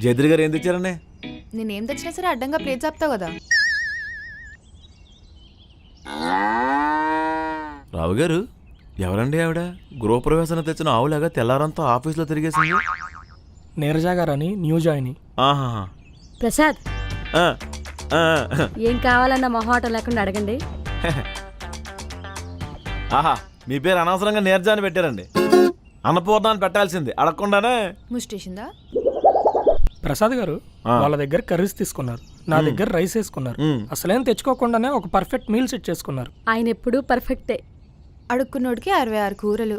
జయద్రి గారు ఏం తెచ్చారండి? నేనేం తెచ్చినా సరే అడ్డంగా ప్లేట్ చెప్తావు కదా. రావు గారు, ఎవరండి ఆవిడ? గృహప్రవేశం తెచ్చిన ఆవులాగా తెల్లారంతా ఆఫీస్లో తిరిగేసింది. నీరజ గారని న్యూ జాయిన్. ఆహా. ప్రసాద్, ఆ, ఆ, ఏం కావాలన్న మొహమాటం లేకుండా అడగండి. ఆహా, మీ పేరు అనవసరంగా నీరజాని పెట్టారండి. అన్నపూర్ణాన్ని పెట్టాల్సింది అడగకుండానే. ముష్టేసిందా? ప్రసాద్ గారు వాళ్ళ దగ్గర కర్రీస్ తీసుకున్నారు, నా దగ్గర రైస్ వేసుకున్నారు. అసలేం తెచ్చుకోకుండానే ఒక పర్ఫెక్ట్ మీల్ సెట్ చేసుకున్నారు. ఆయన ఎప్పుడూ పర్ఫెక్టే. అడుక్కున్నోడికి 66 కూరలు.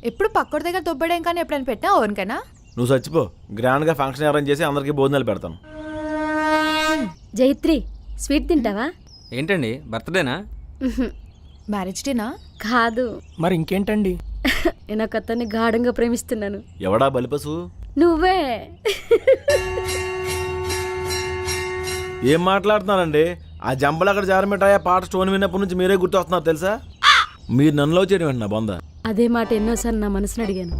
ఎప్పుడు పక్కడి దగ్గర దొబ్బడేం కానీ ఎప్పుడైనా పెట్టా ఓన్కైనా? నువ్వు చచ్చిపో, గ్రాండ్గా ఫంక్షన్ అరేంజ్ చేసి అందరికీ భోజనాలు పెడతాను. జైత్రి, స్వీట్ తింటావా? ఏంటండి, బర్త్డేనా? మ్యారేజ్ డేనా? కాదు. మరి ఇంకేంటండి? నేను ఒక అతన్ని గాఢంగా ప్రేమిస్తున్నాను. ఎవడా బలిపసు? నువ్వే. ఏం మాట్లాడుతున్నారండి? ఆ జంపలు అక్కడ జారమిటాయా పాట స్టోన్ విన్నప్పటి నుంచి మీరే గుర్తొస్తున్నారు తెలుసా? మీరు నన్నులో చేయడం ఏంటి నా బొంద? అదే మాట ఎన్నోసార్లు నా మనసును అడిగాను.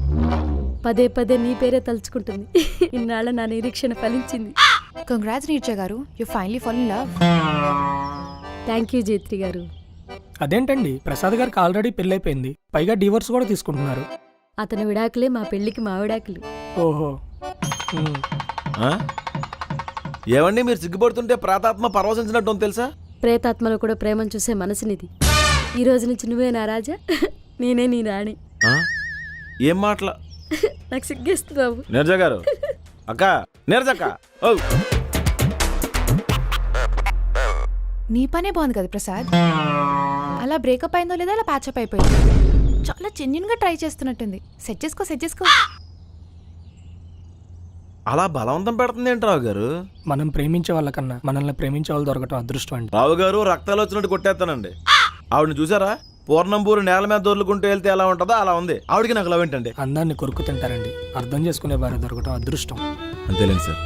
పదే పదే నీ పేరే తలుచుకుంటుంది. ఇన్నాళ్ళ నా నిరీక్షణ ఫలించింది. Congrats Neerja garu, you finally fall in love. Thank you Jaitri garu. అదేంటండి, ప్రసాద్ గారికి ఆల్రెడీ పెళ్ళైపోయింది, పైగా డివోర్స్ కూడా తీసుకుంటున్నారు. అతని విడాకులే మా పెళ్లికి మా విడాకులు. ఓహో. ఆ? ఏవండి, మీరు సిగ్గుపడుతుంటే ప్రాతాత్మ పరవశించినట్టు ఉంది తెలుసా? ప్రేతాత్మలో కూడా ప్రేమను చూసే మనసునిది. ఈ రోజు నుంచి నువ్వే నా రాజా, నేనే నీ రాణి. ఆ? ఏం మాటలా? నాకు సిగ్గేస్తుంది బాబు. నీరజ గారు, అక్క, నీరజక్క. ఓ, నీ పనే బాగుంది కదా ప్రసాద్. అలా బ్రేకప్ అయిందో లేదా అలా ప్యాచప్ అయిపోయింది. చాలా జెన్యున్ గా ట్రై చేస్తున్నట్టుంది. సెట్ చేసుకో. అలా బలవంతం పెడుతుంది ఏంటి రావు గారు? మనం ప్రేమించే వాళ్ళకన్నా మనల్ని ప్రేమించే వాళ్ళు దొరకటం అదృష్టం అండి. రావు గారు రక్తాలు వచ్చినట్టు కొట్టేస్తానండి. ఆవిడని చూసారా? పూర్ణంపూరి నేల మీద దొర్లుకుంటూ వెళ్తే ఎలా ఉంటుందో అలా ఉంది. ఆవిడకి నాకు లవ్ ఏంటండి? అందాన్ని కొరుకు తింటారండి. అర్థం చేసుకునే భార్య దొరకటం అదృష్టం. అంతేలేండి సార్.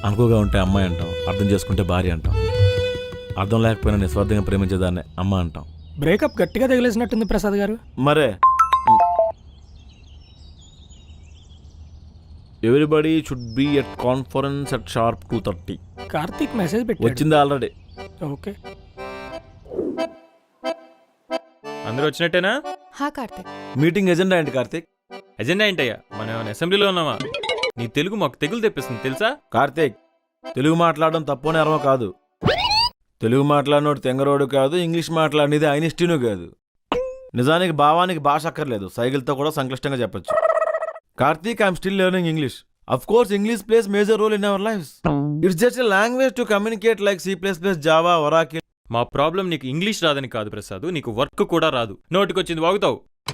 అనుకోగా ఉంటే అమ్మాయి అంటాం, అర్థం చేసుకుంటే భార్య అంటాం, అర్థం లేకపోయినా నిస్వార్థంగా ప్రేమించేదాన్ని అమ్మ అంటాం. బ్రేకప్ గట్టిగా తగిలేసినట్టుంది ప్రసాద్ గారు. మరే everybody should be at conference at sharp 2:30. Karthik message పెట్టి వచ్చింది ఆల్రెడీ. ఓకే. అందరూ వచ్చినట్టేనా? హా కార్తిక్. మీటింగ్ ఎజెండా ఏంటి కార్తీక్? ఎజెండా ఏంటయ్యా? మనం అసెంబ్లీలో ఉన్నామా? నీ తెలుగు మాకు తెగులు తెప్పిస్తుంది తెలుసా? కార్తీక్, తెలుగు మాట్లాడడం తప్పో నేరమో కాదు. తెలుగు మాట్లాడినోడు తెంగరోడు కాదు, ఇంగ్లీష్ మాట్లాడినది ఐనిస్టీను కాదు. నిజానికి భావానికి భాష అక్కర్లేదు, సైకిల్తో కూడా సంక్లిష్టంగా చెప్పొచ్చు. Karthik, I'm still learning English. Of course English plays major role in our lives. It's just a language to communicate like C++, Java, Oracle. మా ప్రాబ్లం నీకు ఇంగ్లీష్ రాదని కాదు ప్రసాద్, నీకు వర్క్ కూడా రాదు. నోటికొచ్చింది వాగుతావు.